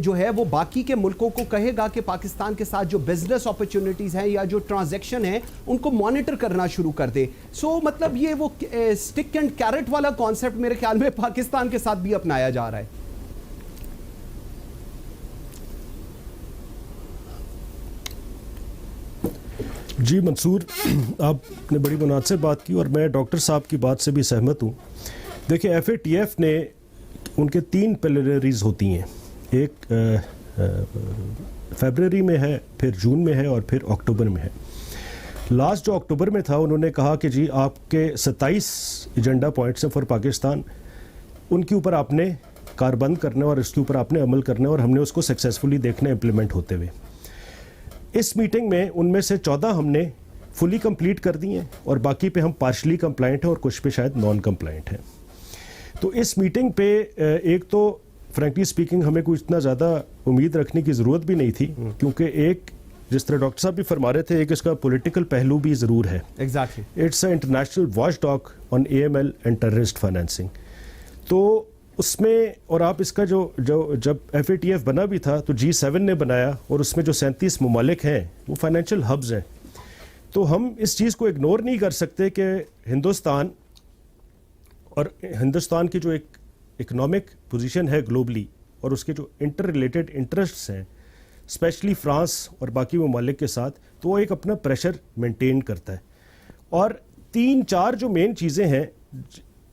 جو ہے وہ باقی کے ملکوں کو کہے گا کہ پاکستان کے ساتھ جو بزنس اپرچونٹیز ہیں یا جو ٹرانزیکشن ہیں ان کو مانیٹر کرنا شروع کر دے. سو مطلب یہ وہ اسٹک اینڈ کیرٹ والا کانسیپٹ میرے خیال میں پاکستان کے ساتھ بھی اپنایا جا رہا ہے. جی منصور، آپ نے بڑی مناسب بات کی اور میں ڈاکٹر صاحب کی بات سے بھی سہمت ہوں. دیکھیں FATF نے ان کے 3 پلینریز ہوتی ہیں، ایک فیبرری میں ہے، پھر جون میں ہے اور پھر اکتوبر میں ہے. لاسٹ جو اکتوبر میں تھا انہوں نے کہا کہ جی آپ کے 27 ایجنڈا پوائنٹس ہیں فار پاکستان، ان کے اوپر آپ نے کاربند کرنا اور اس کے اوپر آپ نے عمل کرنا اور ہم نے اس کو سکسیزفلی دیکھنا امپلیمنٹ ہوتے ہوئے. اس میٹنگ میں ان میں سے 14 ہم نے فلی کمپلیٹ کر دی ہیں اور باقی پہ ہم پارشلی کمپلائنٹ ہیں اور کچھ پہ شاید نان کمپلائنٹ ہیں. تو اس میٹنگ پہ ایک تو فرینکلی سپیکنگ ہمیں کوئی اتنا زیادہ امید رکھنے کی ضرورت بھی نہیں تھی، کیونکہ ایک جس طرح ڈاکٹر صاحب بھی فرما رہے تھے ایک اس کا پولیٹیکل پہلو بھی ضرور ہے. Exactly it's a international watch dog on AML and terrorist financing. تو اس میں اور آپ اس کا جو جب FATF بنا بھی تھا تو G7 نے بنایا اور اس میں جو 37 ممالک ہیں وہ فائنینشیل ہبز ہیں. تو ہم اس چیز کو اگنور نہیں کر سکتے کہ ہندوستان اور ہندوستان کی جو ایک اکنامک پوزیشن ہے گلوبلی اور اس کے جو انٹر ریلیٹڈ انٹرسٹس ہیں اسپیشلی فرانس اور باقی ممالک کے ساتھ، تو وہ ایک اپنا پریشر مینٹین کرتا ہے. اور 3-4 جو مین چیزیں ہیں،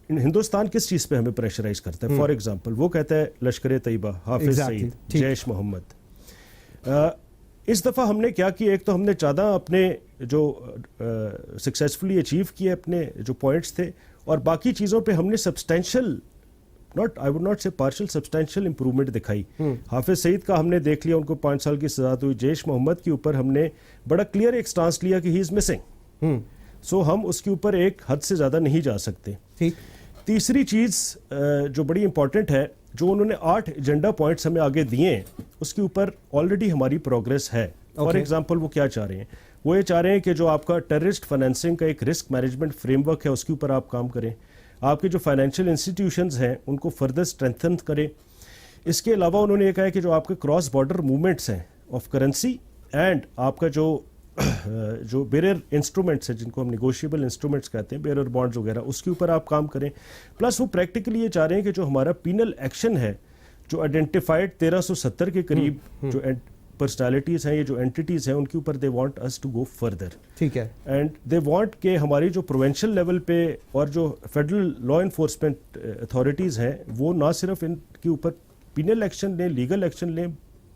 ہندوستان کس چیز پہ ہمیں پریشرائز کرتا ہے؟ فار ایگزامپل وہ کہتا ہے لشکر طیبہ، حافظ سعید، جیش محمد. اس دفعہ ہم نے کیا کیا، ایک تو ہم نے 14 اپنے جو سکسیزفلی اچیو کیے اپنے جو پوائنٹس تھے، اور باقی چیزوں پہ ہم نے سبسٹینشیل آئی وڈ ناٹ سے پارشل سبسٹینشیل امپروومنٹ دکھائی. حافظ سعید کا ہم نے دیکھ لیا، ان کو 5 سال کی سزا ہوئی. جیش محمد کے اوپر ہم نے بڑا کلیئر ایک سٹانس لیا کہ ہی از مسنگ، سو ہم اس کے اوپر ایک حد سے زیادہ نہیں جا سکتے. تیسری چیز جو بڑی امپورٹنٹ ہے، جو انہوں نے 8 ایجنڈا پوائنٹس ہمیں آگے دیے ہیں، اس کے اوپر آلریڈی ہماری پروگرس ہے. فار ایگزامپل وہ کیا چاہ رہے ہیں؟ وہ یہ چاہ رہے ہیں کہ جو آپ کا ٹیررسٹ فائنینسنگ کا ایک رسک مینجمنٹ فریم ورک ہے اس کے اوپر آپ کام کریں. آپ کے جو فائنینشیل انسٹیٹیوشنز ہیں ان کو فردر اسٹرینتھن کریں. اس کے علاوہ انہوں نے یہ کہا ہے کہ جو آپ کے کراس بارڈر موومنٹس ہیں آف کرنسی اینڈ آپ کا جو بیرر انسٹرومنٹس ہیں جن کو ہم نیگوشیبل انسٹرومنٹس کہتے ہیں، بیرر بانڈز وغیرہ، اس کے اوپر آپ کام کریں. پلس وہ پریکٹیکلی یہ چاہ رہے ہیں کہ جو ہمارا پینل ایکشن ہے، جو آئیڈینٹیفائڈ 1370 کے قریب جو پرسنالٹیز ہیں، یہ جو اینٹیٹیز ہیں، ان کے اوپر they want us to go further. ٹھیک ہے. اینڈ دے وانٹ کہ ہماری جو پروونشل لیول پہ اور جو فیڈرل لا انفورسمنٹ اتھارٹیز ہیں وہ نہ صرف ان کے اوپر پینل ایکشن لیں، لیگل ایکشن لیں،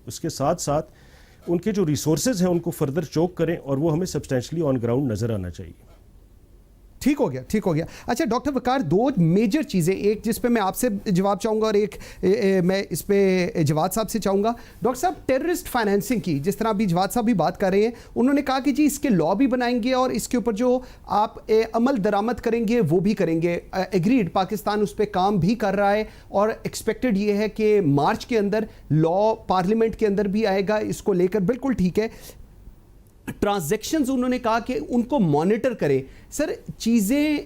اس کے ساتھ ساتھ ان کے جو ریسورسز ہیں ان کو فردر چوک کریں، اور وہ ہمیں سبسٹینشلی آن گراؤنڈ نظر آنا چاہیے. ٹھیک ہو گیا. اچھا ڈاکٹر وقار، 2 میجر چیزیں، ایک جس پہ میں آپ سے جواب چاہوں گا اور ایک میں اس پہ جواد صاحب سے چاہوں گا. ڈاکٹر صاحب، ٹیررسٹ فائنینسنگ کی جس طرح ابھی جواد صاحب بھی بات کر رہے ہیں، انہوں نے کہا کہ جی اس کے لا بھی بنائیں گے اور اس کے اوپر جو آپ عمل درآمد کریں گے وہ بھی کریں گے. ایگریڈ، پاکستان اس پہ کام بھی کر رہا ہے اور ایکسپیکٹڈ یہ ہے کہ مارچ کے اندر لا پارلیمنٹ کے اندر بھی آئے گا اس کو لے کر. بالکل ٹھیک ہے. ٹرانزیکشنز انہوں نے کہا کہ ان کو مانیٹر کریں. سر، چیزیں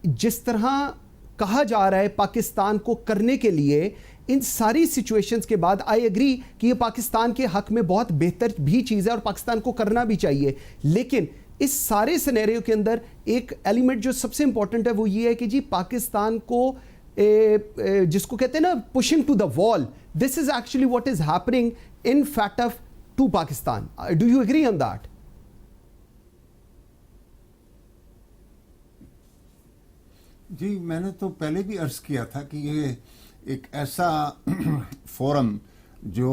جس طرح کہا جا رہا ہے پاکستان کو کرنے کے لیے ان ساری سچویشنز کے بعد، آئی ایگری کہ یہ پاکستان کے حق میں بہت بہتر بھی چیز ہے اور پاکستان کو کرنا بھی چاہیے، لیکن اس سارے سینیریو کے اندر ایک ایلیمنٹ جو سب سے امپورٹنٹ ہے وہ یہ ہے کہ جی پاکستان کو جس کو کہتے ہیں نا pushing to the wall, this is actually what is happening in FATF to Pakistan. Do you agree on that? جی، میں نے تو پہلے بھی عرض کیا تھا کہ یہ ایک ایسا فورم جو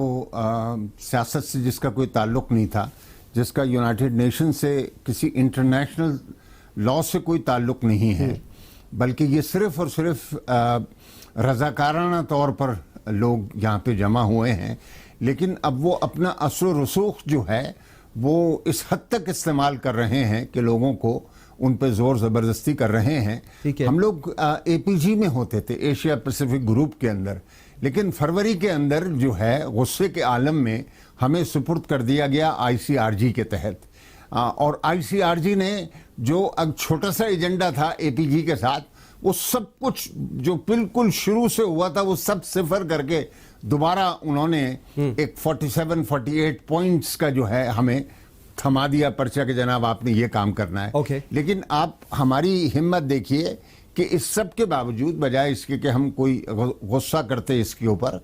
سیاست سے جس کا کوئی تعلق نہیں تھا، جس کا یونائٹڈ نیشن سے کسی انٹرنیشنل لا سے کوئی تعلق نہیں ہے، بلکہ یہ صرف اور صرف رضاکارانہ طور پر لوگ یہاں پہ جمع ہوئے ہیں. لیکن اب وہ اپنا اثر و رسوخ جو ہے وہ اس حد تک استعمال کر رہے ہیں کہ لوگوں کو ان پہ زور زبردستی کر رہے ہیں. ہم لوگ APG میں ہوتے تھے، ایشیا پیسیفک گروپ کے اندر، لیکن فروری کے اندر جو ہے غصے کے عالم میں ہمیں سپرد کر دیا گیا ICRG کے تحت. اور ICRG نے جو اب چھوٹا سا ایجنڈا تھا APG کے ساتھ، وہ سب کچھ جو بالکل شروع سے ہوا تھا وہ سب صفر کر کے دوبارہ انہوں نے ایک 47-48 پوائنٹس کا جو ہے ہمیں تھما دیا پرچہ کہ جناب آپ نے یہ کام کرنا ہے. لیکن آپ ہماری ہمت دیکھیے کہ اس سب کے باوجود بجائے اس کے کہ ہم کوئی غصہ کرتے اس کے اوپر،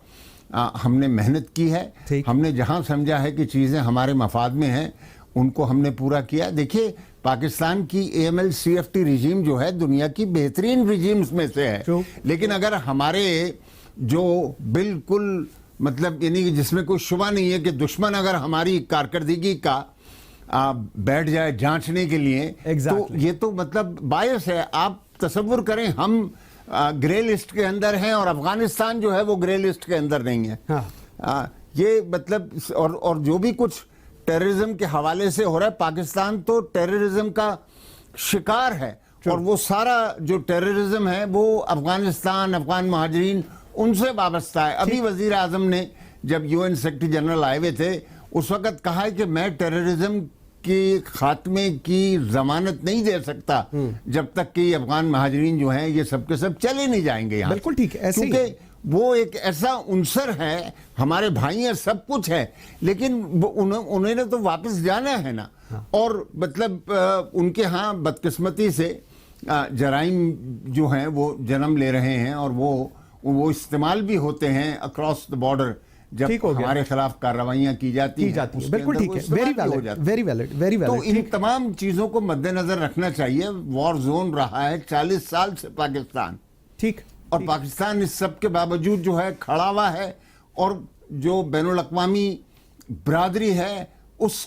ہم نے محنت کی ہے. ہم نے جہاں سمجھا ہے کہ چیزیں ہمارے مفاد میں ہیں ان کو ہم نے پورا کیا. دیکھیے پاکستان کی AML-CFT رجیم جو ہے دنیا کی بہترین رجیمز میں سے ہے، لیکن اگر ہمارے جو بالکل مطلب یعنی کہ جس میں کوئی شبہ نہیں ہے کہ دشمن اگر ہماری کارکردگی کا بیٹھ جائے جانچنے کے لیے تو یہ تو مطلب باعث ہے. آپ تصور کریں ہم گرے لسٹ کے اندر ہیں اور افغانستان جو ہے وہ گرے لسٹ کے اندر نہیں ہے. یہ مطلب اور جو بھی کچھ ٹیررزم کے حوالے سے ہو رہا ہے، پاکستان تو ٹیررزم کا شکار ہے اور وہ سارا جو ٹیررزم ہے وہ افغانستان، افغان مہاجرین ان سے وابستہ ہے. ابھی وزیر اعظم نے جب UN سیکرٹری جنرل آئے ہوئے تھے اس وقت کہا ہے کہ میں ٹیررزم کی خاتمے کی ضمانت نہیں دے سکتا جب تک کہ افغان مہاجرین جو ہیں یہ سب کے سب چلے نہیں جائیں گے یہاں. بالکل ٹھیک ہے، کیونکہ وہ ایک ایسا عنصر ہے، ہمارے بھائی ہیں، سب کچھ ہے، لیکن انہوں نے تو واپس جانا ہے نا. اور مطلب ان کے ہاں بدقسمتی سے جرائم جو ہیں وہ جنم لے رہے ہیں اور وہ استعمال بھی ہوتے ہیں اکراس دا بارڈر جب ہمارے خلاف کارروائیاں کی جاتی ہیں. بالکل ٹھیک ہے، ویری ویلڈ. تو ان تمام چیزوں کو مد نظر رکھنا چاہیے. وار زون رہا ہے 40 سال سے پاکستان، ٹھیک، اور پاکستان اس سب کے باوجود جو ہے کھڑا ہوا ہے. اور جو بین الاقوامی برادری ہے اس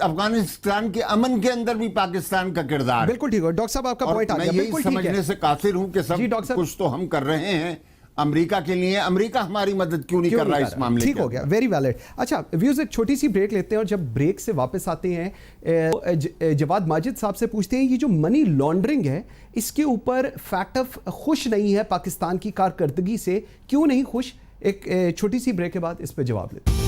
افغانستان کے امن کے اندر بھی پاکستان کا کردار. بالکل ٹھیک ہے ڈاکٹر صاحب، آپ کا پوائنٹ آ گیا. میں یہی سمجھنے سے قاصر ہوں کہ سب کچھ تو ہم کر رہے ہیں امریکہ کے لیے، امریکہ ہماری مدد کیوں نہیں کر رہا اس معاملے. ٹھیک ہو گیا، ویری ویلڈ. اچھا ویوز، ایک چھوٹی سی بریک لیتے ہیں اور جب بریک سے واپس آتے ہیں جواد ماجد صاحب سے پوچھتے ہیں یہ جو منی لانڈرنگ ہے اس کے اوپر فیکٹ آف خوش نہیں ہے پاکستان کی کارکردگی سے، کیوں نہیں خوش؟ ایک چھوٹی سی بریک کے بعد اس پہ جواب لیتے ہیں.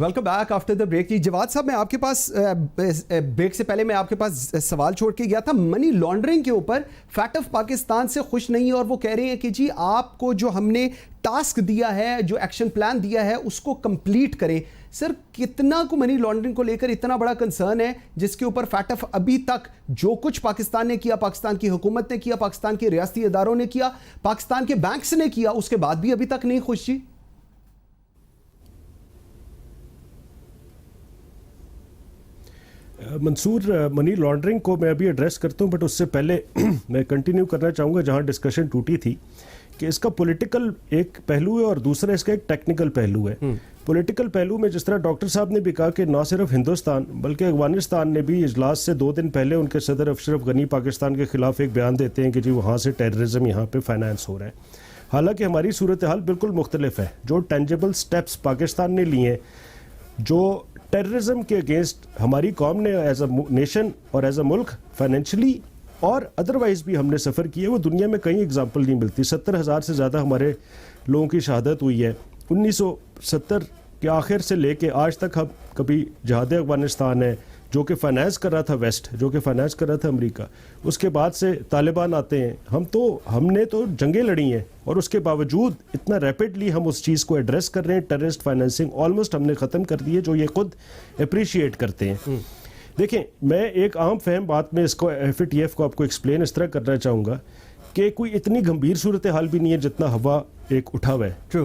Welcome back after the break. Jawad صاحب، میں آپ کے پاس بریک سے پہلے میں آپ کے پاس سوال چھوڑ کے گیا تھا منی لانڈرنگ کے اوپر. فیکٹ آف پاکستان سے خوش نہیں اور وہ کہہ رہے ہیں کہ جی آپ کو جو ہم نے ٹاسک دیا ہے، جو ایکشن پلان دیا ہے اس کو کمپلیٹ کریں. سر کتنا کو منی لانڈرنگ کو لے کر اتنا بڑا کنسرن ہے جس کے اوپر فیکٹ آف ابھی تک جو کچھ پاکستان نے کیا، پاکستان کی حکومت نے کیا، پاکستان کے ریاستی اداروں نے کیا، پاکستان کے بینکس نے کیا، اس کے بعد بھی ابھی تک نہیں خوش؟ جی منصور، منی لانڈرنگ کو میں ابھی ایڈریس کرتا ہوں، بٹ اس سے پہلے میں کنٹینیو کرنا چاہوں گا جہاں ڈسکشن ٹوٹی تھی کہ اس کا پولیٹیکل ایک پہلو ہے اور دوسرا اس کا ایک ٹیکنیکل پہلو ہے. پولیٹیکل پہلو میں جس طرح ڈاکٹر صاحب نے بھی کہا کہ نہ صرف ہندوستان بلکہ افغانستان نے بھی اجلاس سے 2 دن پہلے ان کے صدر اشرف غنی پاکستان کے خلاف ایک بیان دیتے ہیں کہ جی وہاں سے ٹیررزم یہاں پہ فائنانس ہو رہا ہے. حالانکہ ہماری صورتحال بالکل مختلف ہے. جو ٹینجیبل سٹیپس پاکستان نے لیے ہیں، جو ٹیررزم کے اگینسٹ ہماری قوم نے ایز اے نیشن اور ایز اے ملک فائنینشلی اور ادروائز بھی ہم نے سفر کیا، وہ دنیا میں کہیں اگزامپل نہیں ملتی. 70,000 سے زیادہ ہمارے لوگوں کی شہادت ہوئی ہے. 1970 کے آخر سے لے کے آج تک ہم کبھی جہاد افغانستان ہے جو کہ فائنانس کر رہا تھا ویسٹ، جو کہ فائنانس کر رہا تھا امریکہ، اس کے بعد سے طالبان آتے ہیں. ہم نے تو جنگیں لڑی ہیں اور اس کے باوجود اتنا ریپڈلی ہم اس چیز کو ایڈریس کر رہے ہیں. ٹیررسٹ فائنانسنگ آلموسٹ ہم نے ختم کر دی ہے، جو یہ خود اپریشیٹ کرتے ہیں. دیکھیں، میں ایک عام فہم بات میں اس کو FATF کو آپ کو ایکسپلین اس طرح کرنا چاہوں گا کہ کوئی اتنی گمبھیر صورتحال بھی نہیں ہے جتنا ہوا ایک اٹھا ہوا ہے.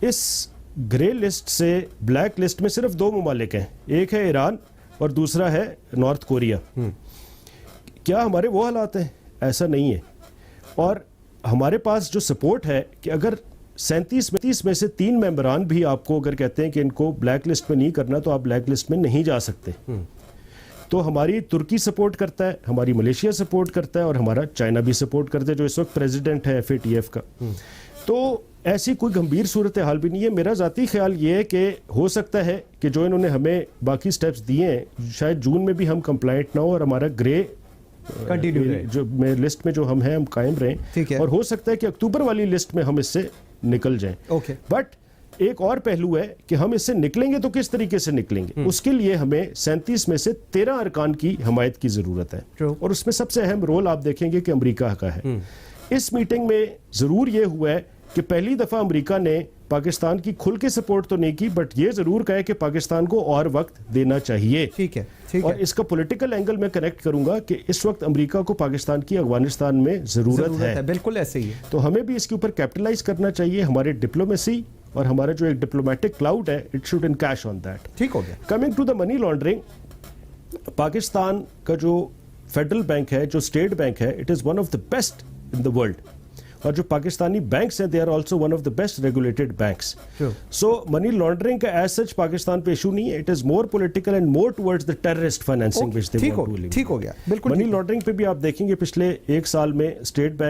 اس گرے لسٹ سے بلیک لسٹ میں صرف 2 ممالک ہیں، ایک ہے ایران اور دوسرا ہے نارتھ کوریا. کیا ہمارے وہ حالات ہیں؟ ایسا نہیں ہے. اور ہمارے پاس جو سپورٹ ہے کہ اگر 37 میں سے 3 ممبران بھی آپ کو اگر کہتے ہیں کہ ان کو بلیک لسٹ میں نہیں کرنا تو آپ بلیک لسٹ میں نہیں جا سکتے. تو ہماری ترکی سپورٹ کرتا ہے، ہماری ملیشیا سپورٹ کرتا ہے اور ہمارا چائنا بھی سپورٹ کرتا ہے جو اس وقت پریزیڈنٹ ہے FATF کا. تو ایسی کوئی گمبھیر صورتحال بھی نہیں ہے. میرا ذاتی خیال یہ ہے کہ ہو سکتا ہے کہ جو انہوں نے ہمیں باقی سٹیپس دیے ہیں شاید جون میں بھی ہم کمپلائنٹ نہ ہو اور ہمارا گرے جو لسٹ میں جو ہم ہیں ہم قائم رہیں, اور ہو سکتا ہے کہ اکتوبر والی لسٹ میں ہم اس سے نکل جائیں. بٹ ایک اور پہلو ہے کہ ہم اس سے نکلیں گے تو کس طریقے سے نکلیں گے. اس کے لیے ہمیں 37 میں سے 13 ارکان کی حمایت کی ضرورت ہے, اور اس میں سب سے اہم رول آپ دیکھیں گے کہ امریکہ کا ہے. اس میٹنگ میں ضرور یہ ہوا ہے کہ پہلی دفعہ امریکہ نے پاکستان کی کھل کے سپورٹ تو نہیں کی, بٹ یہ ضرور کہا ہے کہ پاکستان کو اور وقت دینا چاہیے. ٹھیک ہے, اور اس کا پولیٹیکل اینگل میں کنیکٹ کروں گا کہ اس وقت امریکہ کو پاکستان کی افغانستان میں ضرورت ہے. بالکل ایسے ہی ہے. تو ہمیں بھی اس کے اوپر کیپٹلائز کرنا چاہیے. ہمارے ڈپلومیسی اور ہمارا جو ایک ڈپلومیٹک کلاؤڈ ہے, it should encash on that. ٹھیک ہو گیا. Coming to the money laundering, Pakistan کا جو فیڈرل بینک ہے, جو اسٹیٹ بینک ہے, it is one of the best in the world. اور جو پاکستانی بینکس ہیں, they are also one of the best regulated banks. So money laundering کا as such Pakistan پہ ایشو نہیں ہے. It is more political and more towards the terrorist financing which they want to leave. ٹھیک ہو گیا. بالکل. Money laundering پہ بھی آپ دیکھیں گے پچھلے ایک سال میں اسٹیٹ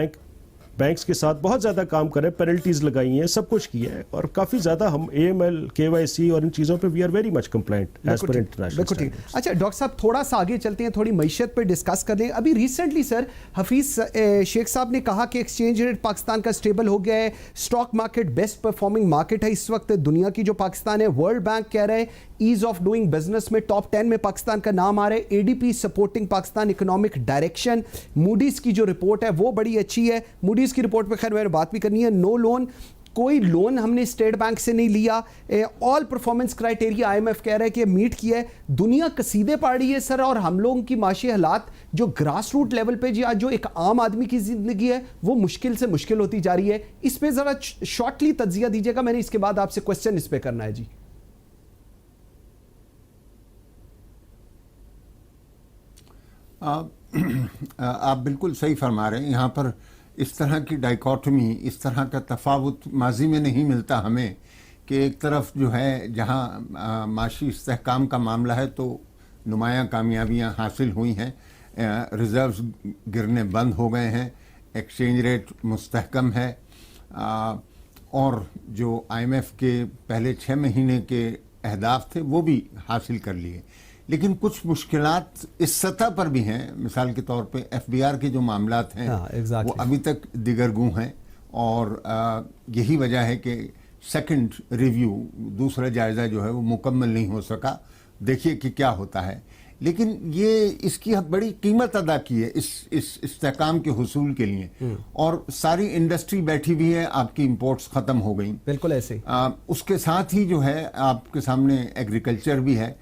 بینکس کے ساتھ بہت زیادہ کام کرے, پینلٹیز لگائی ہیں, سب کچھ کیا ہے, اور کافی زیادہ ہم AML KYC اور ان چیزوں پہ we are very much compliant as per international standards. اچھا ڈاکٹر صاحب, تھوڑا سا آگے چلتے ہیں, تھوڑی معیشت پہ ڈسکس کر لیں. ابھی ریسنٹلی سر حفیظ شیخ صاحب نے کہا کہ ایکسچینج ریٹ پاکستان کا اسٹیبل ہو گیا ہے, stock market best performing market ہے اس وقت دنیا کی جو پاکستان ہے. ورلڈ بینک کہہ رہے ہیں ایز آف ڈوئنگ بزنس میں ٹاپ 10 میں پاکستان کا نام آ رہا ہے. ADP supporting Pakistan economic direction. Moody's کی جو رپورٹ ہے وہ بڑی اچھی ہے. موڈیز کی رپورٹ پہ خیر میں بات بھی کرنی ہے. نو لون, کوئی لون ہم نے اسٹیٹ بینک سے نہیں لیا. آل پرفارمنس کرائٹیریا IMF کہہ رہا ہے کہ میٹ کیا ہے. دنیا قصیدے پاڑ رہی ہے سر, اور ہم لوگوں کی معاشی حالات جو گراس روٹ لیول پہ جی آج جو ایک عام آدمی کی زندگی ہے وہ مشکل سے مشکل ہوتی جا رہی ہے. اس پہ ذرا شارٹلی تجزیہ دیجیے گا, میں نے اس کے بعد آپ سے کوسچن اس پہ کرنا ہے. جی آپ بالکل صحیح فرما رہے ہیں. یہاں پر اس طرح کی ڈائیکاٹمی, اس طرح کا تفاوت ماضی میں نہیں ملتا ہمیں, کہ ایک طرف جو ہے جہاں معاشی استحکام کا معاملہ ہے تو نمایاں کامیابیاں حاصل ہوئی ہیں, ریزروز گرنے بند ہو گئے ہیں, ایکسچینج ریٹ مستحکم ہے, اور جو IMF کے پہلے 6 مہینے کے اہداف تھے وہ بھی حاصل کر لیے. لیکن کچھ مشکلات اس سطح پر بھی ہیں. مثال کے طور پہ FBR کے جو معاملات ہیں وہ ابھی تک دیگرگوں ہیں, اور یہی وجہ ہے کہ سیکنڈ ریویو, دوسرا جائزہ جو ہے وہ مکمل نہیں ہو سکا. دیکھیے کہ کیا ہوتا ہے. لیکن یہ اس کی بڑی قیمت ادا کی ہے اس استحکام کے حصول کے لیے, اور ساری انڈسٹری بیٹھی ہوئی ہے, آپ کی امپورٹس ختم ہو گئیں. بالکل ایسے. اس کے ساتھ ہی جو ہے آپ کے سامنے ایگریکلچر بھی ہے.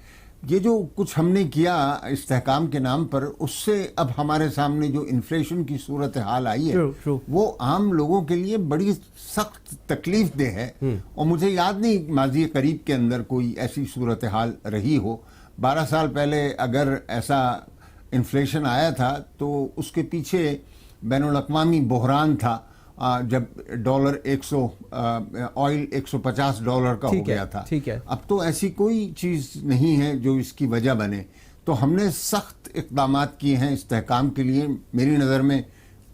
یہ جو کچھ ہم نے کیا استحکام کے نام پر, اس سے اب ہمارے سامنے جو انفلیشن کی صورتحال آئی ہے وہ عام لوگوں کے لیے بڑی سخت تکلیف دہ ہے. اور مجھے یاد نہیں ماضی قریب کے اندر کوئی ایسی صورتحال رہی ہو. 12 سال پہلے اگر ایسا انفلیشن آیا تھا تو اس کے پیچھے بین الاقوامی بحران تھا, جب ڈالر آئل $150 کا ہو گیا تھا. اب تو ایسی کوئی چیز نہیں ہے جو اس کی وجہ بنے. تو ہم نے سخت اقدامات کیے ہیں استحکام کے لیے. میری نظر میں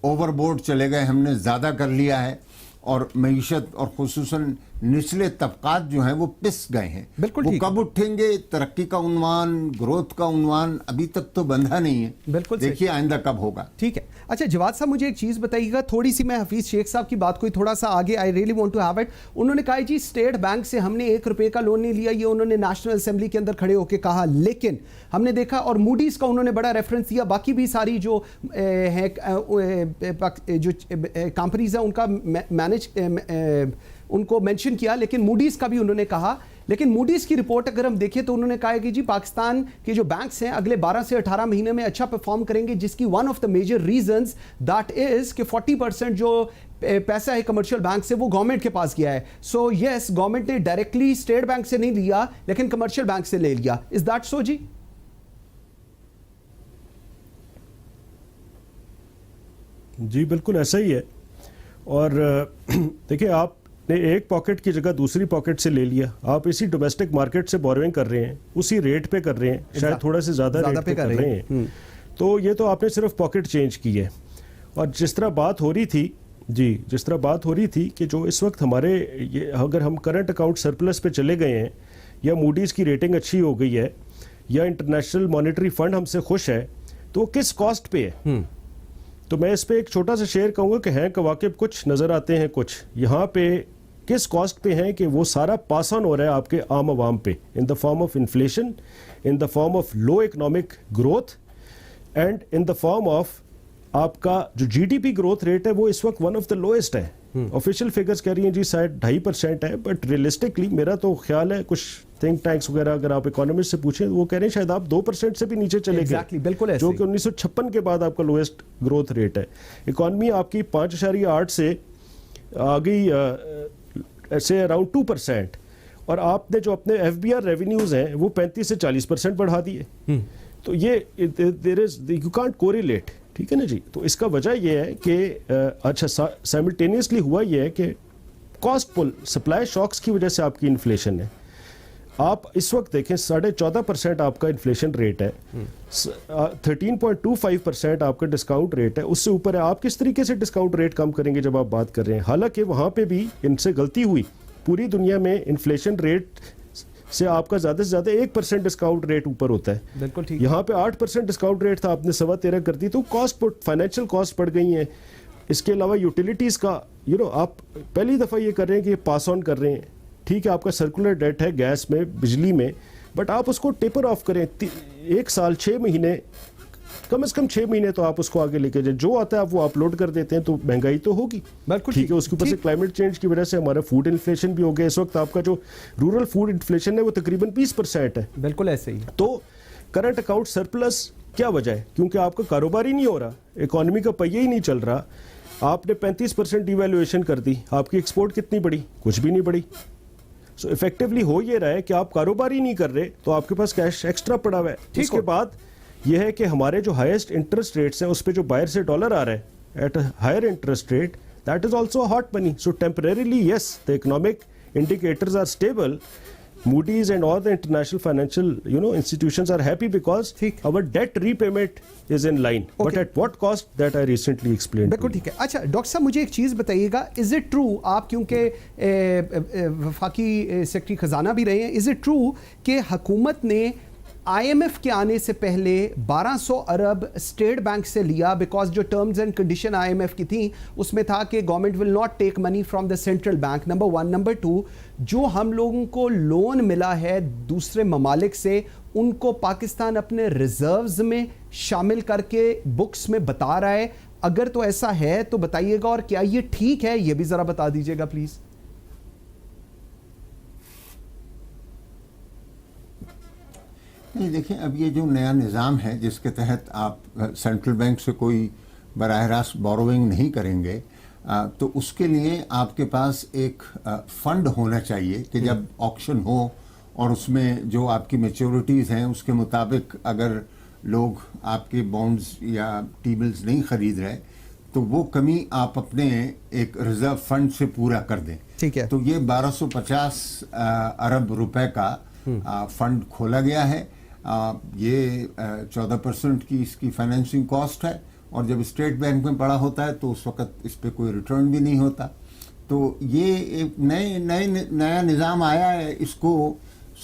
اوور بورڈ چلے گئے, ہم نے زیادہ کر لیا ہے, اور معیشت اور خصوصاً نچلے طبقات جو ہیں وہ پس گئے ہیں. وہ کب اٹھیں گے؟ ترقی کا عنوان, گروتھ کا عنوان ابھی تک تو بندھا نہیں ہے. بالکل دیکھیے آئندہ کب ہوگا. ٹھیک ہے. اچھا جواد صاحب, مجھے ایک چیز بتائیے گا, تھوڑی سی میں حفیظ شیخ صاحب کی بات کو تھوڑا سا آگے, I really want to have it. انہوں نے کہا جی اسٹیٹ بینک سے ہم نے $1 کا لون نہیں لیا, یہ انہوں نے نیشنل اسمبلی کے اندر کھڑے ہو کے کہا. لیکن ہم نے دیکھا, اور موڈیز کا انہوں نے بڑا ریفرنس دیا, باقی بھی ساری جو کمپنیز ہیں ان کا ان کو مینشن کیا, لیکن موڈیز کا بھی انہوں نے کہا. لیکن موڈیز کی رپورٹ اگر ہم دیکھیں تو انہوں نے کہا کہ جی پاکستان کے جو بینکس ہیں اگلے 12 سے 18 مہینے میں اچھا پرفارم کریں گے, جس کی one of the major reasons that is کہ 40% جو پیسہ ہے کمرشل بینک سے وہ گورنمنٹ کے پاس گیا ہے. سو یس, گورنمنٹ نے ڈائریکٹلی اسٹیٹ بینک سے نہیں لیا لیکن کمرشل بینک سے لے لیا. از دیٹ سو جی؟ جی بالکل ایسا ہی ہے. اور دیکھیں, آپ نے ایک پاکٹ کی جگہ دوسری پاکٹ سے لے لیا, آپ اسی ڈومیسٹک مارکیٹ سے بوروئنگ کر رہے ہیں, اسی ریٹ پہ کر رہے ہیں, شاید تھوڑا سے زیادہ ریٹ پہ کر رہے ہیں. تو یہ تو آپ نے صرف پاکٹ چینج کی ہے. اور جس طرح بات ہو رہی تھی جی جس طرح بات ہو رہی تھی کہ جو اس وقت ہمارے یہ اگر ہم کرنٹ اکاؤنٹ سرپلس پہ چلے گئے ہیں یا موڈیز کی ریٹنگ اچھی ہو گئی ہے یا انٹرنیشنل مانیٹری فنڈ ہم سے خوش ہے تو وہ کس کاسٹ پہ ہے. تو میں اس پہ ایک چھوٹا سا شیئر کہوں گا کہ ہیں قواقب کچھ نظر آتے ہیں کچھ یہاں پہ کس کاسٹ پہ ہیں کہ وہ سارا پاس آن ہو رہا ہے آپ کے عام عوام پہ in the form of inflation, in the form of low economic growth and in the form of آپ کا جو G D P growth rate ہے وہ اس وقت ون آف دا لوئسٹ ہے. آفیشیل فگرز کہہ رہی ہیں جی شاید 2.5% ہے, بٹ ریئلسٹکلی میرا تو خیال ہے کچھ تھنک ٹینکس وغیرہ اگر آپ اکانومسٹ سے پوچھیں وہ کہہ رہے ہیں شاید آپ 2% سے بھی نیچے چلے گئے, بالکل جو کہ 1956 کے بعد آپ کا لوئسٹ گروتھ ریٹ ہے. اکانومی آپ کی 5.8 سے آ گئی ایسے اراؤنڈ 2%, اور آپ نے جو اپنے ایف بی آر ریونیوز ہیں وہ 35 سے 40% بڑھا دیے. تو یہ دیر از یو کانٹ کوریلیٹ, ٹھیک ہے نا جی. تو اس کا وجہ یہ ہے کہ اچھا سائملٹینیسلی ہوا یہ ہے کہ کاسٹ پل سپلائی شاکس کی وجہ سے آپ کی انفلیشن ہے. آپ اس وقت دیکھیں 14.5% آپ کا انفلیشن ریٹ ہے, 13.25% آپ کا ڈسکاؤنٹ ریٹ ہے, اس سے اوپر ہے. آپ کس طریقے سے ڈسکاؤنٹ ریٹ کم کریں گے جب آپ بات کر رہے ہیں؟ حالانکہ وہاں پہ بھی ان سے غلطی ہوئی. پوری دنیا میں انفلیشن ریٹ سے آپ کا زیادہ سے زیادہ 1% ڈسکاؤنٹ ریٹ اوپر ہوتا ہے. بالکل ٹھیک. یہاں پہ 8% ڈسکاؤنٹ ریٹ تھا, آپ نے 13.25 کر دی, تو کاسٹ فائنینشیل کاسٹ بڑھ گئی ہیں. اس کے علاوہ یوٹیلیٹیز کا آپ پہلی دفعہ یہ کر رہے ہیں کہ پاس آن کر رہے ہیں. ٹھیک ہے آپ کا سرکولر ڈیٹ ہے گیس میں بجلی میں, بٹ آپ اس کو ٹیپر آف کریں. 1 سال 6 مہینے کم از کم 6 مہینے تو آپ اس کو آگے لے کے جائیں. جو آتا ہے آپ وہ اپلوڈ کر دیتے ہیں تو مہنگائی تو ہوگی. ٹھیک ہے, اس کے اوپر سے کلائمیٹ چینج کی وجہ سے ہمارا فوڈ انفلیشن بھی ہو گیا. اس وقت آپ کا جو رورل فوڈ انفلیشن ہے وہ تقریباً 20% ہے. بالکل ایسے ہی. تو کرنٹ اکاؤنٹ سرپلس کیا وجہ ہے؟ کیونکہ آپ کا کاروبار ہی نہیں ہو رہا, اکانومی کا پہیہ ہی نہیں چل رہا. آپ نے 35% ڈی ویلیویشن کر دی, آپ کی ایکسپورٹ کتنی بڑی؟ کچھ بھی نہیں بڑی. سو ایفیکٹولی ہو یہ رہا ہے کہ آپ کاروبار ہی نہیں کر رہے تو آپ کے پاس کیش ایکسٹرا پڑا ہوا ہے. اس کے بعد یہ ہے کہ ہمارے جو ہائیسٹ انٹرسٹ ریٹس ہیں اس پہ جو باہر سے ڈالر آ رہا ہے at higher interest rate, that is also hot money. So temporarily yes the economic indicators are stable. Moody's and all the international financial institutions are happy because our debt repayment is in line. Okay. But at what cost? That I recently explained. بالکل ٹھیک ہے. اچھا doctor صاحب مجھے ایک چیز بتائیے گا, is it true, آپ کیونکہ وفاقی سیکرٹری خزانہ بھی رہے ہیں, از اٹ ٹرو کہ حکومت نے آئی ایم ایف کے آنے سے پہلے 1200 ارب اسٹیٹ بینک سے لیا, بیکاز جو terms and condition I M F کی تھیں اس میں تھا کہ government will not take money from the central bank, number 1. Number 2, جو ہم لوگوں کو لون ملا ہے دوسرے ممالک سے ان کو پاکستان اپنے ریزروز میں شامل کر کے بکس میں بتا رہا ہے. اگر تو ایسا ہے تو بتائیے گا, اور کیا یہ ٹھیک ہے یہ بھی ذرا بتا دیجیے گا پلیز. دیکھیں اب یہ جو نیا نظام ہے جس کے تحت آپ سینٹرل بینک سے کوئی براہ راست بوروئنگ نہیں کریں گے, تو اس کے لیے آپ کے پاس ایک فنڈ ہونا چاہیے کہ جب آکشن ہو اور اس میں جو آپ کی میچورٹیز ہیں اس کے مطابق اگر لوگ آپ کے بانڈز یا ٹی بلز نہیں خرید رہے تو وہ کمی آپ اپنے ایک ریزرو فنڈ سے پورا کر دیں. ٹھیک ہے. تو یہ 1250 ارب روپے کا فنڈ کھولا گیا ہے. یہ 14% کی اس کی فائنینسنگ کاسٹ ہے, اور جب اسٹیٹ بینک میں پڑا ہوتا ہے تو اس وقت اس پہ کوئی ریٹرن بھی نہیں ہوتا. تو یہ ایک نیا نظام آیا ہے, اس کو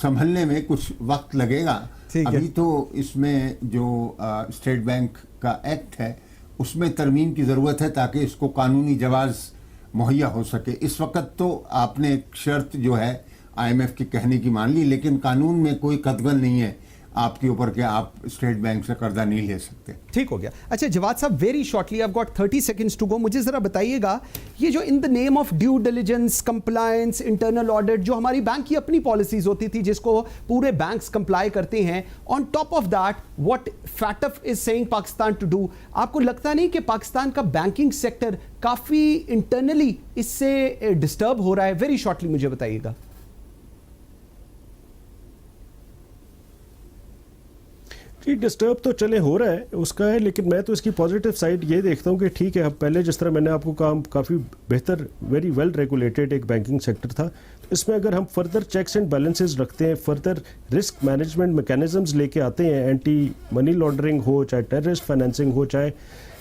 سنبھلنے میں کچھ وقت لگے گا. ابھی تو اس میں جو اسٹیٹ بینک کا ایکٹ ہے اس میں ترمیم کی ضرورت ہے تاکہ اس کو قانونی جواز مہیا ہو سکے. اس وقت تو آپ نے ایک شرط جو ہے آئی ایم ایف کے کہنے کی مان لی, لیکن قانون میں کوئی قدغن نہیں ہے آپ کے اوپر کہ آپ اسٹیٹ بینک سے قرضہ نہیں لے سکتے. ٹھیک ہو گیا. اچھا جواد صاحب very shortly, I've got 30 seconds to go, مجھے ذرا بتائیے گا یہ جو in the name of due diligence, compliance, internal audit, جو ہماری بینک کی اپنی پالیسیز ہوتی تھی جس کو پورے بینکس کمپلائی کرتے ہیں, on top of that what FATF is seeing Pakistan to do, آپ کو لگتا نہیں کہ پاکستان کا بینکنگ سیکٹر کافی انٹرنلی اس سے ڈسٹرب ہو رہا ہے؟ ویری شارٹلی مجھے بتائیے گا. جی ڈسٹرب تو چلے ہو رہا ہے اس کا ہے, لیکن میں تو اس کی پازیٹیو سائڈ یہ دیکھتا ہوں کہ ٹھیک ہے اب پہلے جس طرح میں نے آپ کو کہا کافی بہتر ویری ویل ریگولیٹڈ ایک بینکنگ سیکٹر تھا, تو اس میں اگر ہم فردر چیکس اینڈ بیلنسز رکھتے ہیں, فردر رسک مینجمنٹ میکینزمز لے کے آتے ہیں, اینٹی منی لانڈرنگ ہو, چاہے ٹیررسٹ فائنینسنگ ہو, چاہے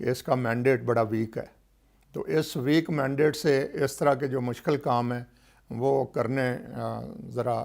کہ اس کا مینڈیٹ بڑا ویک ہے. تو اس ویک مینڈیٹ سے اس طرح کے جو مشکل کام ہیں وہ کرنے ذرا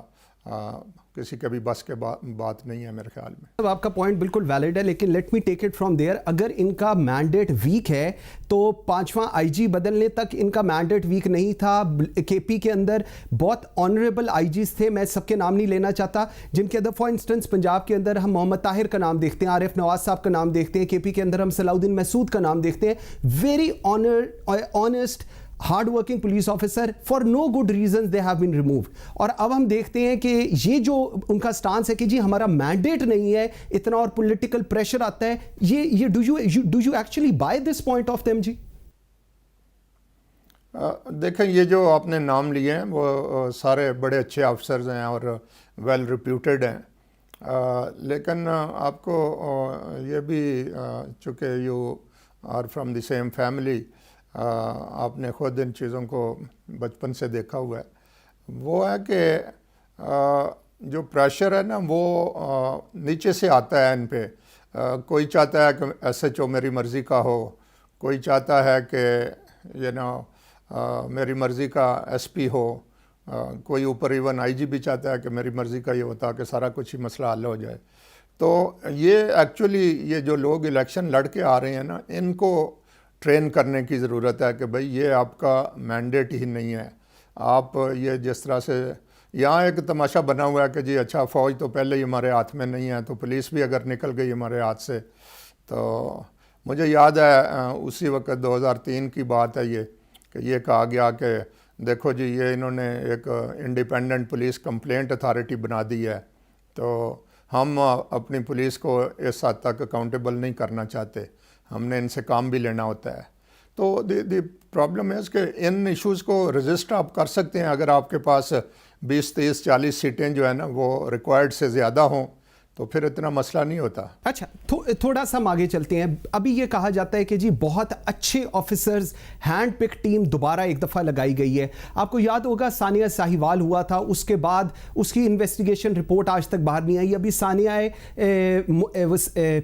کسی کے بھی بس کے بات نہیں ہے میرے خیال میں. آپ کا پوائنٹ بالکل ویلڈ ہے، لیکن let me take it from there. اگر ان کا مینڈیٹ ویک ہے تو 5واں آئی جی بدلنے تک ان کا مینڈیٹ ویک نہیں تھا. کے پی کے اندر بہت آنریبل آئی جیز تھے، میں سب کے نام نہیں لینا چاہتا، جن کے اندر فار انسٹنس پنجاب کے اندر ہم محمد طاہر کا نام دیکھتے ہیں، عارف نواز صاحب کا نام دیکھتے ہیں، کے پی کے اندر ہم صلاح الدین محسود کا نام دیکھتے ہیں. Very honest hard working police officer, for no good reasons they have been removed. اور اب ہم دیکھتے ہیں کہ یہ جو ان کا سٹانس ہے کہ جی ہمارا مینڈیٹ نہیں ہے اتنا اور پولیٹیکل پریشر آتا ہے، یہ do you actually buy this point of them? جی دیکھیں، یہ جو آپ نے نام لیے ہیں وہ سارے بڑے اچھے آفیسرز ہیں اور ویل ریپیوٹیڈ ہیں، لیکن آپ کو یہ بھی چونکہ you are from the same family, آپ نے خود ان چیزوں کو بچپن سے دیکھا ہوا ہے. وہ ہے کہ جو پریشر ہے نا وہ نیچے سے آتا ہے ان پہ. کوئی چاہتا ہے کہ ایس ایچ او میری مرضی کا ہو، کوئی چاہتا ہے کہ میری مرضی کا ایس پی ہو، کوئی اوپر ایون آئی جی بھی چاہتا ہے کہ میری مرضی کا یہ ہوتا کہ سارا کچھ ہی مسئلہ حل ہو جائے. تو یہ ایکچولی یہ جو لوگ الیکشن لڑ کے آ رہے ہیں نا، ان کو ٹرین کرنے کی ضرورت ہے کہ بھئی یہ آپ کا مینڈیٹ ہی نہیں ہے. آپ یہ جس طرح سے یہاں ایک تماشا بنا ہوا ہے کہ جی اچھا فوج تو پہلے ہی ہمارے ہاتھ میں نہیں ہے، تو پولیس بھی اگر نکل گئی ہمارے ہاتھ سے. تو مجھے یاد ہے اسی وقت 2003 کی بات ہے یہ کہ یہ کہا گیا کہ دیکھو جی یہ انہوں نے ایک انڈیپینڈنٹ پولیس کمپلینٹ اتھارٹی بنا دی ہے، تو ہم اپنی پولیس کو اس حد تک اکاؤنٹیبل نہیں کرنا چاہتے، ہم نے ان سے کام بھی لینا ہوتا ہے. تو دی پرابلم ہے کہ ان ایشوز کو رجسٹ آپ کر سکتے ہیں اگر آپ کے پاس 20 30 40 سیٹیں جو ہے نا وہ ریکوائرڈ سے زیادہ ہوں تو پھر اتنا مسئلہ نہیں ہوتا. اچھا تھوڑا سا ہم آگے چلتے ہیں. ابھی یہ کہا جاتا ہے کہ جی بہت اچھے آفیسرز ہینڈ پک ٹیم دوبارہ ایک دفعہ لگائی گئی ہے. آپ کو یاد ہوگا ثانیہ ساہیوال ہوا تھا، اس کے بعد اس کی انویسٹیگیشن رپورٹ آج تک باہر نہیں آئی. ابھی ثانیہ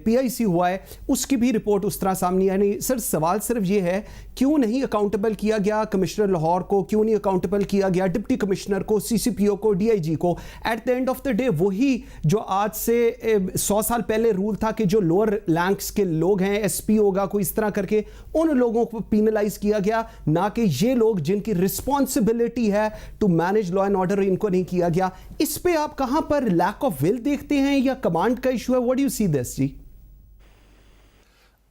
پی آئی سی ہوا ہے، اس کی بھی رپورٹ اس طرح سامنے آئی نہیں. سر سوال صرف یہ ہے کیوں نہیں اکاؤنٹیبل کیا گیا کمشنر لاہور کو، کیوں نہیں اکاؤنٹیبل کیا گیا ڈپٹی کمشنر کو، سی سی پی او کو، ڈی آئی جی کو؟ At the end of the day وہی جو آج سے 100 سال پہلے رول تھا کہ جو لوور رینکس کے لوگ ہیں، ایس پی ہوگا کوئی اس طرح کر کے، ان لوگوں کو پینلائز کیا گیا، نہ کہ یہ لوگ جن کی رسپانسبلٹی ہے to manage law and order, ان کو نہیں کیا گیا. اس پہ آپ کہاں پر لیک آف ول دیکھتے ہیں یا کمانڈ کا ایشو ہے؟ واٹ ڈو یو سی دس؟ جی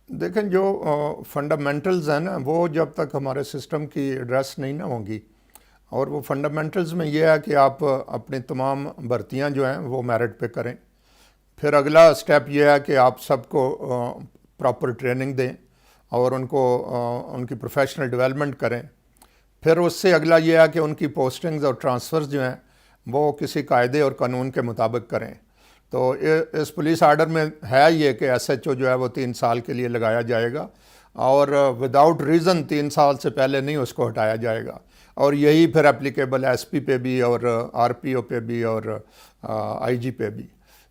دیکھیں، جو فنڈامنٹلز ہیں نا وہ جب تک ہمارے سسٹم کی ایڈریس نہیں نہ ہوں گی، اور وہ فنڈامنٹلز میں یہ ہے کہ آپ اپنی تمام بھرتیاں جو ہیں وہ میرٹ پہ کریں. پھر اگلا سٹیپ یہ ہے کہ آپ سب کو پراپر ٹریننگ دیں اور ان کو ان کی پروفیشنل ڈیولپمنٹ کریں. پھر اس سے اگلا یہ ہے کہ ان کی پوسٹنگز اور ٹرانسفرز جو ہیں وہ کسی قاعدے اور قانون کے مطابق کریں. تو اس پولیس آرڈر میں ہے یہ کہ ایس ایچ او جو ہے وہ 3 سال کے لیے لگایا جائے گا، اور وداؤٹ ریزن 3 سال سے پہلے نہیں اس کو ہٹایا جائے گا. اور یہی پھر اپلیکیبل ایس پی پہ بھی اور آر پی او پہ بھی اور آئی جی پہ بھی.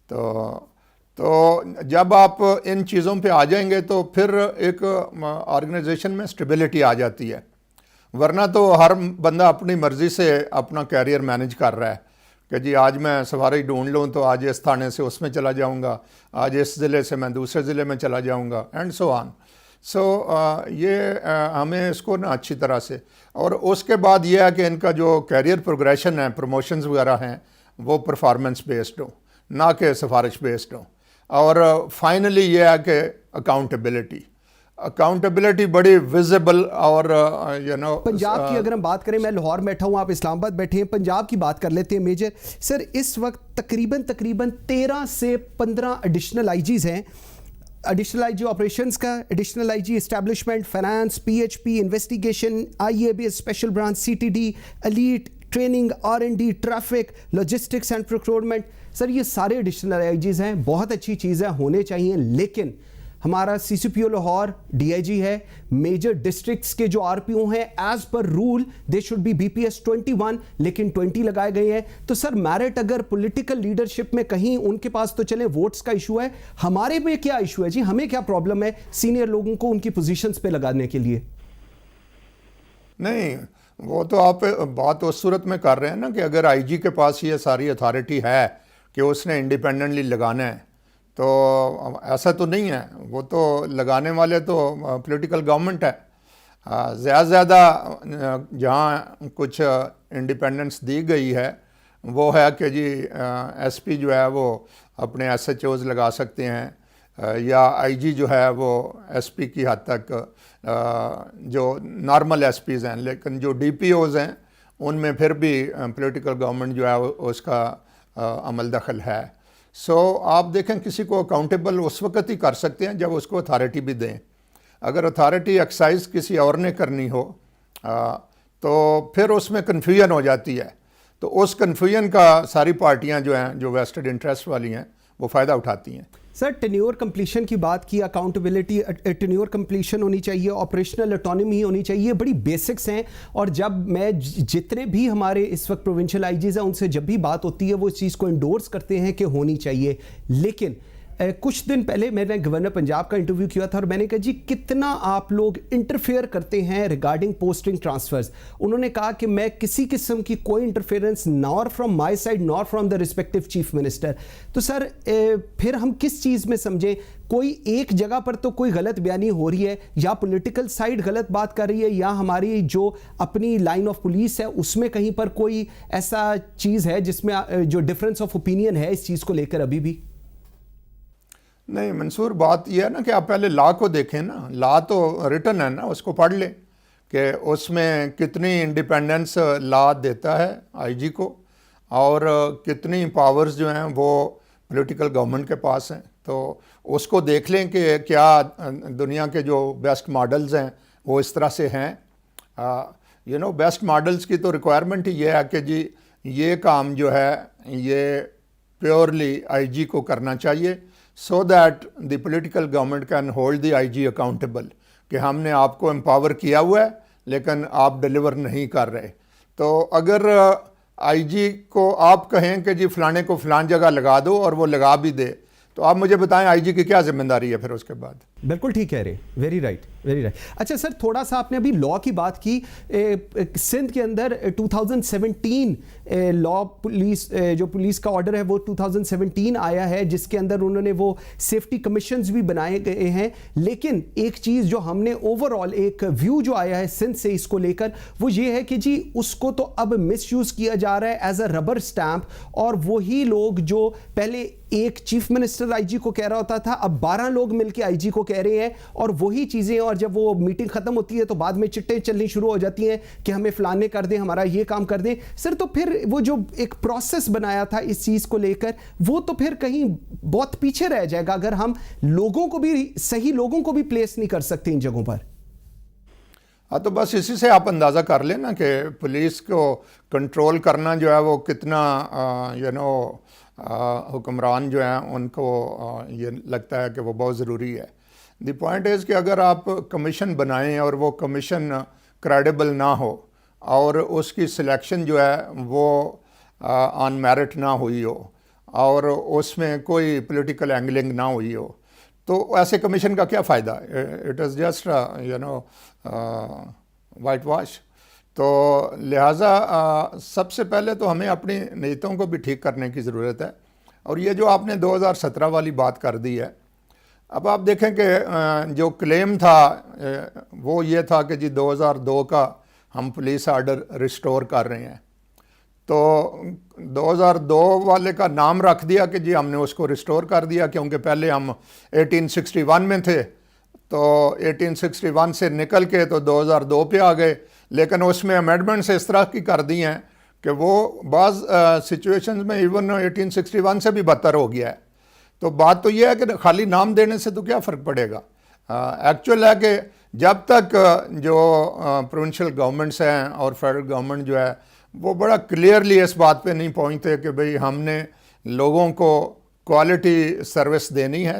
تو جب آپ ان چیزوں پہ آ جائیں گے تو پھر ایک آرگنائزیشن میں اسٹیبلٹی آ جاتی ہے. ورنہ تو ہر بندہ اپنی مرضی سے اپنا کیریئر مینج کر رہا ہے کہ جی آج میں سواری ڈھونڈ لوں تو آج اس تھانے سے اس میں چلا جاؤں گا، آج اس ضلع سے میں دوسرے ضلع میں چلا جاؤں گا، اینڈ سو آن. سو یہ ہمیں اس کو نا اچھی طرح سے، اور اس کے بعد یہ ہے کہ ان کا جو کیریئر پروگریشن ہے، پروموشنز وغیرہ ہیں، وہ پرفارمنس بیسڈ ہوں، نہ کہ سفارش بیسڈ ہوں. اور فائنلی یہ ہے کہ اکاؤنٹیبلٹی بڑی ویزیبل اور پنجاب کی اگر ہم بات کریں، میں لاہور بیٹھا ہوں، آپ اسلام آباد بیٹھے ہیں، پنجاب کی بات کر لیتے ہیں. میجر سر اس وقت تقریباً 13 سے 15 ایڈیشنل آئی جیز ہیں. ایڈیشنل آئی جی آپریشنز کا، additional I G establishment, finance, P H P, investigation, I A B S special branch, C T D, elite, training, R and D, traffic, logistics and procurement. Sir یہ سارے additional I Gs ہیں، بہت اچھی چیزیں ہونے چاہیے، لیکن ہمارا CCPO لاہور DIG ہے, میجر ڈسٹرکٹس کے جو RPO ہیں as per rule they should be BPS 21, لیکن 20 لگائے گئے ہیں. تو سر میرٹ اگر پولیٹیکل لیڈرشپ میں کہیں ان کے پاس تو چلیں ووٹس کا ایشو ہے, ہمارے میں کیا ایشو ہے جی, ہمیں کیا پرابلم ہے سینئر لوگوں کو ان کی پوزیشنز پہ لگانے کے لیے؟ نہیں, وہ تو آپ بات اس صورت میں کر رہے ہیں نا کہ اگر IG کے پاس یہ ساری اتھارٹی ہے کہ اس نے انڈیپینڈنٹلی لگانا ہے, تو ایسا تو نہیں ہے. وہ تو لگانے والے تو پولیٹیکل گورنمنٹ ہے. زیادہ جہاں کچھ انڈیپینڈنس دی گئی ہے وہ ہے کہ جی SP جو ہے وہ اپنے SHOs لگا سکتے ہیں, یا IG جو ہے وہ SP کی حد تک جو نارمل SPs ہیں, لیکن جو DPOs ہیں ان میں پھر بھی پولیٹیکل گورنمنٹ جو ہے اس کا عمل دخل ہے. سو آپ دیکھیں کسی کو اکاؤنٹیبل اس وقت ہی کر سکتے ہیں جب اس کو اتھارٹی بھی دیں. اگر اتھارٹی ایکسائز کسی اور نے کرنی ہو تو پھر اس میں کنفیوژن ہو جاتی ہے. تو اس کنفیوژن کا ساری پارٹیاں جو ہیں جو ویسٹڈ انٹرسٹ والی ہیں وہ فائدہ اٹھاتی ہیں. سر ٹینیور کمپلیشن کی بات کی, اکاؤنٹیبلٹی, ٹینیور کمپلیشن ہونی چاہیے, آپریشنل اٹانومی ہونی چاہیے, بڑی بیسکس ہیں. اور جب میں جتنے بھی ہمارے اس وقت پروونشل IGs ہیں ان سے جب بھی بات ہوتی ہے وہ اس چیز کو انڈورس کرتے ہیں کہ ہونی چاہیے. لیکن کچھ دن پہلے میں نے گورنر پنجاب کا انٹرویو کیا تھا اور میں نے کہا جی کتنا آپ لوگ انٹرفیئر کرتے ہیں ریگارڈنگ پوسٹنگ ٹرانسفرز. انہوں نے کہا کہ میں کسی قسم کی کوئی انٹرفیئرنس نار فرام مائی سائڈ نار from the respective chief minister. تو سر پھر ہم کس چیز میں سمجھیں, کوئی ایک جگہ پر تو کوئی غلط بیانی ہو رہی ہے, یا پولیٹیکل سائیڈ غلط بات کر رہی ہے, یا ہماری جو اپنی لائن آف پولیس ہے اس میں کہیں پر کوئی ایسا چیز ہے جس میں جو ڈفرینس آف اوپینین ہے اس چیز کو لے کر ابھی بھی؟ نہیں منصور, بات یہ ہے نا کہ آپ پہلے لا کو دیکھیں نا. لا تو ریٹن ہے نا, اس کو پڑھ لیں کہ اس میں کتنی انڈیپینڈنس لا دیتا ہے IG کو اور کتنی پاورز جو ہیں وہ پولیٹیکل گورنمنٹ کے پاس ہیں. تو اس کو دیکھ لیں کہ کیا دنیا کے جو بیسٹ ماڈلز ہیں وہ اس طرح سے ہیں. بیسٹ ماڈلز کی تو ریکوائرمنٹ ہی یہ ہے کہ جی یہ کام جو ہے یہ پیورلی IG کو کرنا چاہیے, so that the political government can hold the IG accountable کہ ہم نے آپ کو امپاور کیا ہوا ہے لیکن آپ ڈیلیور نہیں کر رہے. تو اگر IG کو آپ کہیں کہ جی فلانے کو فلان جگہ لگا دو اور وہ لگا بھی دے, تو آپ مجھے بتائیں IG کی کیا ذمہ داری ہے پھر اس کے بعد؟ بالکل ٹھیک کہہ رہے, ویری رائٹ, ویری رائٹ. اچھا سر, تھوڑا سا آپ نے ابھی لا کی بات کی. سندھ کے اندر 2017 لا پولیس جو پولیس کا آرڈر ہے وہ 2017 آیا ہے جس کے اندر انہوں نے وہ سیفٹی کمیشنز بھی بنائے گئے ہیں. لیکن ایک چیز جو ہم نے اوور آل ایک ویو جو آیا ہے سندھ سے اس کو لے کر وہ یہ ہے کہ جی اس کو تو اب مس یوز کیا جا رہا ہے ایز اے ربر اسٹیمپ, اور وہی لوگ جو پہلے ایک چیف منسٹر IG کو کہہ رہا ہوتا تھا اب 12 لوگ مل کے IG کو کہہ رہے ہیں, اور وہی چیزیں, اور جب وہ میٹنگ ختم ہوتی ہے تو بعد میں چٹیں چلنی شروع ہو جاتی ہیں کہ ہمیں فلانے کر دیں, ہمارا یہ کام کر دیں. سر تو پھر وہ جو ایک پروسیس بنایا تھا اس چیز کو لے کر وہ تو پھر کہیں بہت پیچھے رہ جائے گا اگر ہم لوگوں کو بھی, صحیح لوگوں کو بھی پلیس نہیں کر سکتے ان جگہوں پر. تو بس اسی سے آپ اندازہ کر لیں نا کہ پولیس کو کنٹرول کرنا جو ہے وہ کتنا حکمران جو ہیں ان کو یہ لگتا ہے کہ وہ بہت ضروری ہے. دی پوائنٹ از کہ اگر آپ کمیشن بنائیں اور وہ کمیشن کریڈیبل نہ ہو اور اس کی سلیکشن جو ہے وہ آن میرٹ نہ ہوئی ہو اور اس میں کوئی پولیٹیکل اینگلنگ نہ ہوئی ہو, تو ایسے کمیشن کا کیا فائدہ؟ It is just white wash. تو لہٰذا سب سے پہلے تو ہمیں اپنی نیتوں کو بھی ٹھیک کرنے کی ضرورت ہے. اور یہ جو آپ نے 2017 والی بات کر دی ہے, اب آپ دیکھیں کہ جو کلیم تھا وہ یہ تھا کہ جی 2002 کا ہم پولیس آرڈر ریسٹور کر رہے ہیں. تو 2002 والے کا نام رکھ دیا کہ جی ہم نے اس کو ریسٹور کر دیا کیونکہ پہلے ہم 1861 میں تھے, تو 1861 سے نکل کے تو 2002 پہ آ گئے. لیکن اس میں امینڈمنٹس اس طرح کی کر دی ہیں کہ وہ بعض سچویشنز میں ایون 1861 سے بھی بدتر ہو گیا ہے. تو بات تو یہ ہے کہ خالی نام دینے سے تو کیا فرق پڑے گا. ایکچوئل ہے کہ جب تک جو پروونشل گورنمنٹس ہیں اور فیڈرل گورنمنٹ جو ہے وہ بڑا کلیئرلی اس بات پہ نہیں پہنچتے کہ بھئی ہم نے لوگوں کو کوالٹی سروس دینی ہے,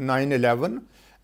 9/11